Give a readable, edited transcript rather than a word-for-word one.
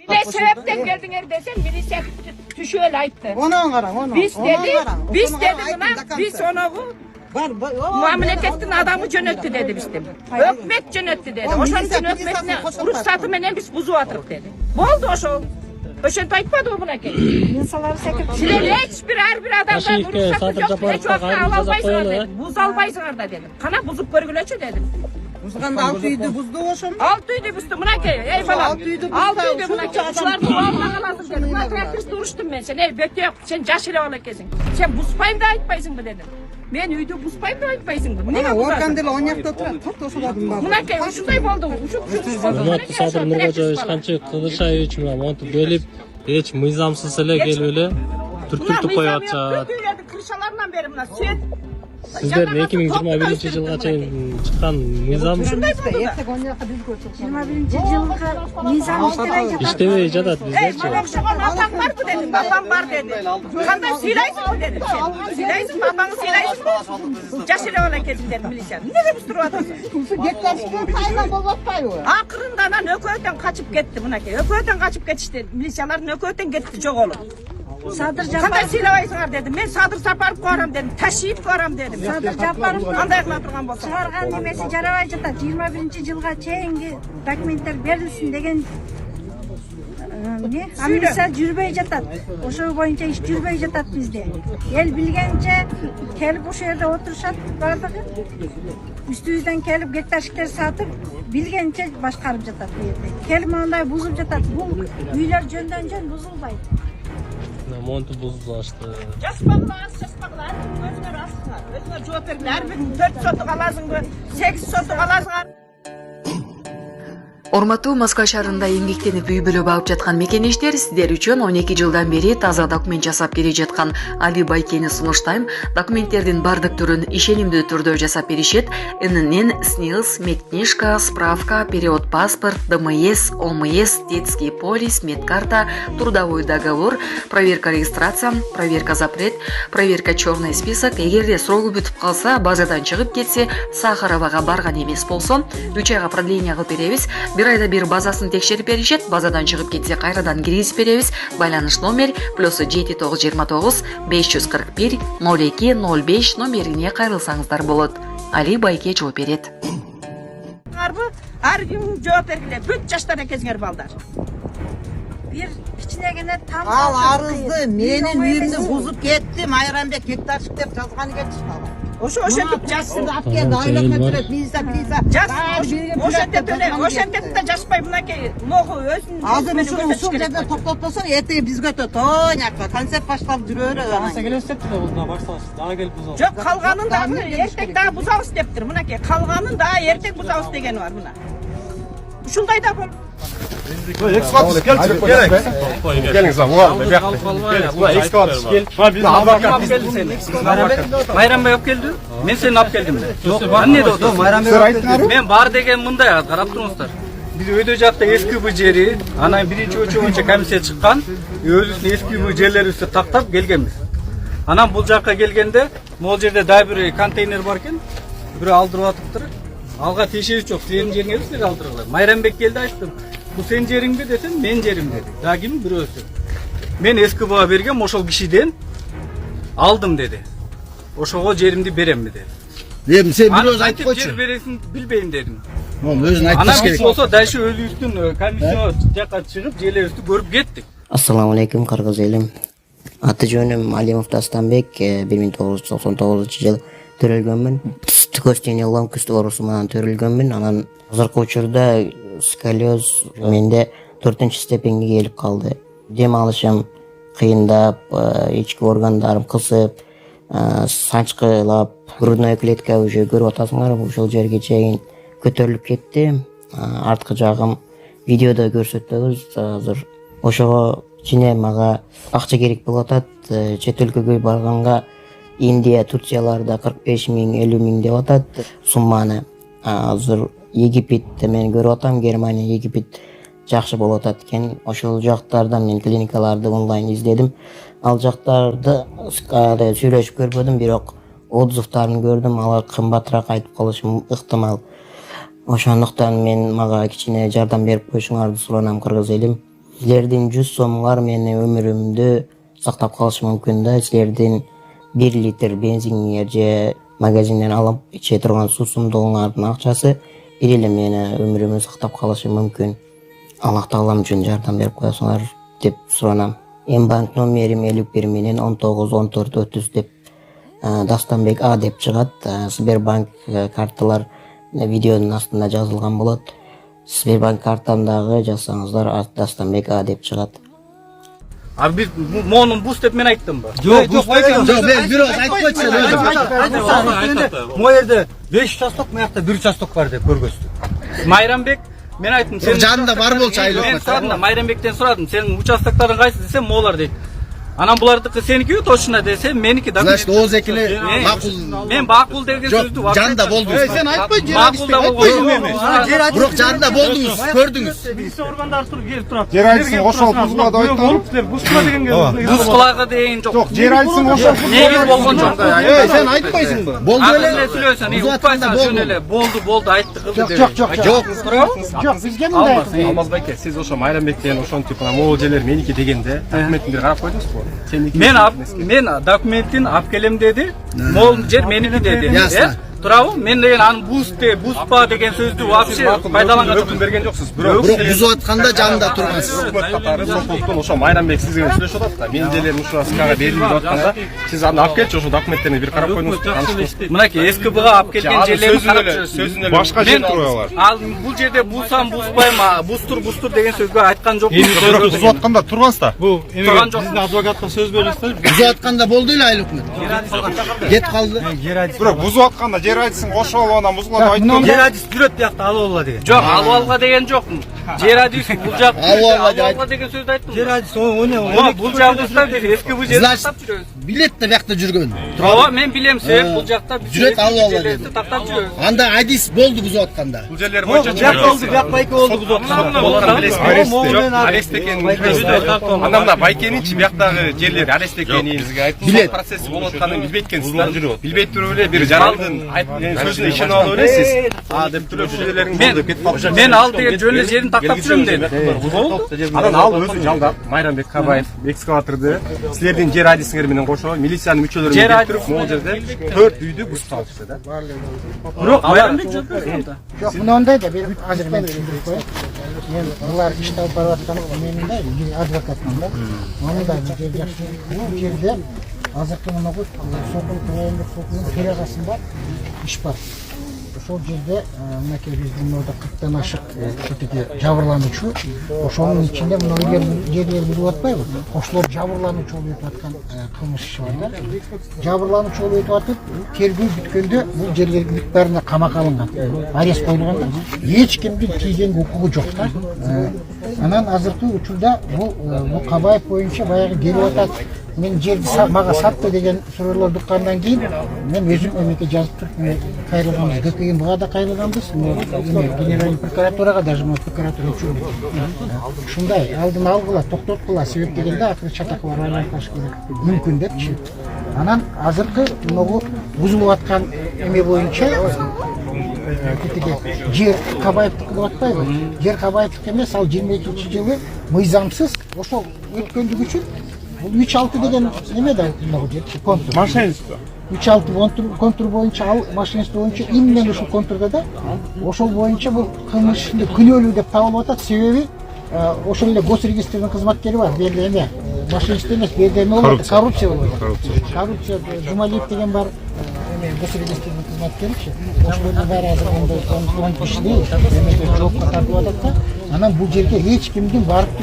Ne sebepten geldin desen birisi düşüyle ayıttı. Onu qarang, onu. Biz dedi buna, biz onu memleketin adamı yönetti dedi bizden. Hükümet yönetti dedi. O şanın hükümetine ruhsatı menen biz buzu atırık dedi. Boldu o şol. Öşent aytmadı o buna gelin. İnsanları sekip Sizler hiçbir her bir adamdan ruhsatı yok. Hiç vakti alalmaysınlar dedim. Buz almaysınlar da dedim. Kana buzup görgüleçi dedim. Buzgan 6 uydu buzdu oşum. 6 uydu buzdu buna ki. Ey falan. 6 uydu buna ki. Uçlar duvarına kalasın dedim. Buna trafik duruştum ben sen. Ey bekle yok. Sen caşire ola kesin. Sen buzpayım da aytpaysın mı dedim. Ben uydu buzpayım da aytpaysın mı? Mana organ dil oynakta oturadi. Tort oşuladım bak. Buna ki şunday boldu. Hurmatli Sadir Nurxo'jevich Qanchek Qizilshayevich bilan montib bo'lib, hech mizamsiz ele kelib turtib qo'yapti. Kırşalarından beri buna süt. Sizler 2021-yilga chiqqan mizam Ertek oynakta biz ko'rsak. 21-yılga nizam işlemeyecek. ishtebey jadat Ey bizgacha. bana okşagan babam var mı dedim. Babam var dedi. Kandan silaysın mı dedim sen. Silaysın babanı silaysın mı? Caşire ola kesin dedim milisen. Ne de bu sürü adamsın? Getlaşken tayla bozatpay o. Akırından nököten kaçıp gitti buna ki. Nököten kaçıp geçti. Milisalar nököten gitti çok oğlum. Sadır Kandan Cabbar, silaysınlar dedim. Ben sadır saparıp koyarım dedim. Taşıyıp koyarım dedim. Sadır Cabbar'ın Kanday kılatırgan bolsa. çıkargan nemesi jarabay жатат. 21-yılga çeyingi dokumentler berilsin degen ne? Amnisa jürbey жатат. Oşo boyunca iş jürbey жатат bizde. El bilgence kelip oşo yerde oturuşat bardığı. Üstüyüzden kelip gektaşıklar satıp bilgence başkarıp жатат bu yerde. Kelip manday buzup жатат. Bu üyler jönden jön buzulbaydı. Montib buzulashdi. Jaspaqlar, özler aslar. Özler cevap verdiler. 4 sotuk alasın, 8 sotuk alasın. Урматтуу Москва шаарында эмгектенип үй бүлө багып жаткан мекенештер, сиздер үчүн 12 жылдан бери таза документ жасап келе жаткан Али Байкени сунуштайм. Документтердин бардык түрүн ишенимдүү түрдө жасап беришет. ИНН, СНИЛС, медкнижка, справка, период паспорт, ДМС, ОМС, детский полис, медкарта, трудовой договор, проверка регистрация, проверка запрет, проверка черный список. Эгерде срогу бүтүп калса, базадан чыгып кетсе, Сахаровага барган эмес болсо, 3 айга продление кылып беребиз. Bir ayda bir bazaсын текшерип беришет, базадан чыгып кетсе кайрадан киргизип беребиз. Байланыш номер +7929 541 02 05 номерине кайрылсаңыздар болот. Али Байке жооп берет. Her gün cevap verdiler. Büt yaşlarına kezger balдар. Bir kichkinagina tam Al arızdı. Menin uyumni buzup kettim. Ayranbek gektaşık dep жазганы кетчи бала. Oşu tüp jassın. Apken aylakka türet biza. Jas, oşentep de jaspay buna ki moğu özün. Azыр ушул жерде токтотпосоң, эртеге биз көтөт. Ойнакка концерт башталып жүрөрү. Жоқ, қалғанын да ертек daha buzağız дептір. Mına ki қалғанын da ertek buzağız degen var buna. Ушундай да бол. Geliniz lan, var mı? Майрамбай алып келди. Мен сени алып келдим. Жок, эмне болду? Майрамбай. Мен бар деген мындай, карап туруңуздар. Биз өйдө жакта эски бу жери, анан биринчи өлчөм боюнча комиссия чыккан, өзүбүздүн эски бу жерлерибизди тактап келгенбиз. Анан бул жакка келгенде, могул жерде дагы бир контейнер бар экен. Бирөө алдырып атыптыр. Алга тиешеси жок, сенин жериңе силер алдыргыла. Майрамбек келди, айттым. Bu senin jerin mi dedim, men jerim dedi. Daha kim birisi. Men eski bağa bergem, oşol kişiden aldım dedi. Oşoğa jerimdi berem mi dedi. Dedim sen bir öz aytıp koyçu. Jer beresin bilbeyin dedim. Oğlum özün aytıp Ana gerek. biz olsa daşı ölü üstün komisyon jaka çıkıp jele üstü görüp gittik. Assalamu alaikum Qirg'iz elim. Аты жөнүм Алимов Дастанбек, 1999-жылы төрөлгөнмүн. Тükөстене ломкүстүк оорусу менен төрөлгөнмүн. Анан азыркы учурда сколиоз менде 4-степенге келип калды. Дем алышым кыйындап, ички органдарым кысып, санчкылап, грудная клетка уже көрүп атасыңар, ушул жерге чейин көтөрүлүп кетти. Арткы жагым видеодо көрсөтөбүз. Азыр ошого кичине мага акча керек болуп атат. Чет өлкөгө барганга Индия, Турцияларда 45 миң, 50 миң деп атат сумманы. Азыр Египетте мен көрүп атам, Германия, Египет жакшы болуп атат экен. Ошол жактардан мен клиникаларды онлайн издедим. Ал жактарды сүйлөшүп көрбөдүм, бирок отзывдарын көрдүм. Алар кымбатыраак айтып калышы ыктымал. Ошондуктан мага кичине жардам берип коюшуңарды суранам Кыргыз элим. Sizlerden 100 so'mlar meni ömrümdü saqlab qolishi mumkin da. Sizlerden 1 litr benzinga je magazinden alıp içe turgan su sumdoğunların akçası ile meni ömrümü saqlab qolishi mumkin. Allah Taalam üçün yordam berip qo'yasыңlar deb so'ranam. Bank nomerim 51 menen 19 14 30 deb Dastanbek A deb çıgat. Sberbank kartalar videonun astında жазылган болот. Sberbank kartamdagı жазсаңыздар Dastanbek A deb çıgat. Abi biz Mo'nun boost deb men aytdım mı? Yok ben biraz aytып koyçun özüm. Mo yerde 5 çastok mu yakta 1 çastok var dep көргөстү. Mayranbek men aytdım sen Janında var bolça aylık. Men soradım da Mayranbekten soradım. Senin участокторуң кайсы десем Mo'lar дейт. Анан булардыкы сеники точно десе меники да. Значит, Оğuz Ekili makul. Men makul деген сөздү Yok, janında boldunuz. Sen aytпай Makul da болгон. Biroq janında boldunuz, gördünüz. Birisi organдар туруп келип турат. Жер айтсын ошол бузга да айтып. Бузга дегенге. Бузкулага деген жок. Жок, жер айтсын ошол. Негиз болгон жок. Sen айтпайсыңбы? Болду Акылы эле. сүйлөсөң, укпайсың жөн эле. Болду айтты кылды. Жок. Жок, бизге мындай. Алмазбек, сиз ошо Майрамбектен ошентип могул жерлер меники дегенде документин бир карап койдуңузбу? Мен документин алып келем деди. Мол жер меники деди. Туурабы? Мен деген аны буспа деген сөздү вообще пайдаланган жокмун. Берген жоксуз. Бирок бузуп атканда жанында тургансыз. Өкмөт катары сокулуктан ошо Майрамбек сизге сүйлөшүп атат да. Менин жерлерим ушуга СКга берилип атканда сиз аны алып келчи ошо документтерин бир карап койдуңуз. Мынакей СКБга алып келген жерлерин карап сөзүн башка жер туралар. Ал бул жерде булсам буспайма, бустур деген сөзгө айткан жокмун. Бузуп атканда тургансыз да. Бул турган жок. Биздин адвокатка сөз бересиздер. Бузуп атканда болду эле айыл өкмөт. Кет калды. Бирок бузуп атканда жер айтсын ошол анан бузгуларды айтып. Жер адис жүрөт биякта алып алла деген. Жок, алып алга деген жок. Жер адис бул жак. Алып алга деген сөздү айттым. Жер адис оне Бул жакта СКБ жерде тактап жүрөбүз. Билет да биякта жүргөн. Ооба, мен билем, себеп бул жакта биз Жүрөт алып алла жерлерди dedi. тактап жүрөбүз. Анда адис болду бузуп атканда. Бул жерлер боюнча Бияк болду, бияк байке болду бузуп атканда. арест экен. Андан мына Байкенинчи бияктагы жерлер арест экенин бизге айтып, Билет. процесси болуп атканын билбейт экенсиз. Билбей туруп эле бир жарандын сөзүнө ишенип алып элесиз. Деп туруп ушул жерлерин болду деп кетип калды. Мен ал деген жөн эле жерин тактап жүрөм деди. Анан ал өзү жалдап Майрамбек Кабаев экскаваторду силердин жер адисиңер менен кошо милициянын мүчөлөрү келтирип могул жерде 4 үйдү бузуп калышты да. Бирок Майрамбек жүргөн. Жоқ, мынандай да беріп азыр мен түсіндіріп қояйын. Мен бұлар ішті алып бара жатқан менің да адвокатмын да. Оны да бұл жерде азыркы мына ғой сотun қоғамдық сотының төрағасында іш бар. Ошол жерде мынакей биздин орда 40-тан ашык жабырлануучу ошонун ичинде мына жерлерди билип атпайбы? Ошолор жабырлануучу болуп өтүп аткан кылмыш иши бар да. Жабырлануучу болуп өтүп атып, тергөө бүткөндө бул жерлердин баарына камакка алынган. Арест коюлган да. Эч кимдин тийген укугу жок да. Анан азыркы учурда бул Кабаев боюнча баягы келип атат. Мен жерди мага сатты деген суроолорду уккандан кийин мен өзүм эмеке жазып туруп кайрылганбыз. ГКМга да кайрылганбыз. Генеральный прокуратурага даже прокуратура үчүн. Ушундай алдын алгыла, токтоткула себеп дегенде акыры Чатаковго айлантыш керек. Мүмкүн депчи. Анан азыркы могу бузулуп аткан эме боюнча жер Кабаевдики деп атпайбы? Жер Кабаевдики эмес, ал 22-жылы мыйзамсыз ошол өткөндүгү үчүн 3-6 деген неме да контур. Машинист. 3-6 контур боюнча ал машинист боюнча именно ушул контурда да ошол боюнча бул кылмыш ишинде күнөөлүү деп табылып атат. Себеби ошол эле госрегистрдин кызматкери бар. Берде эме машинист эмес, берде эме болот, коррупция болот. Коррупция Жумалиев деген бар. Госрегистрдин кызматкеричи. Ошолордун баары азыр ондой киши дейт. Жоопко тартып атат да. Анан бул жерге эч кимдин барып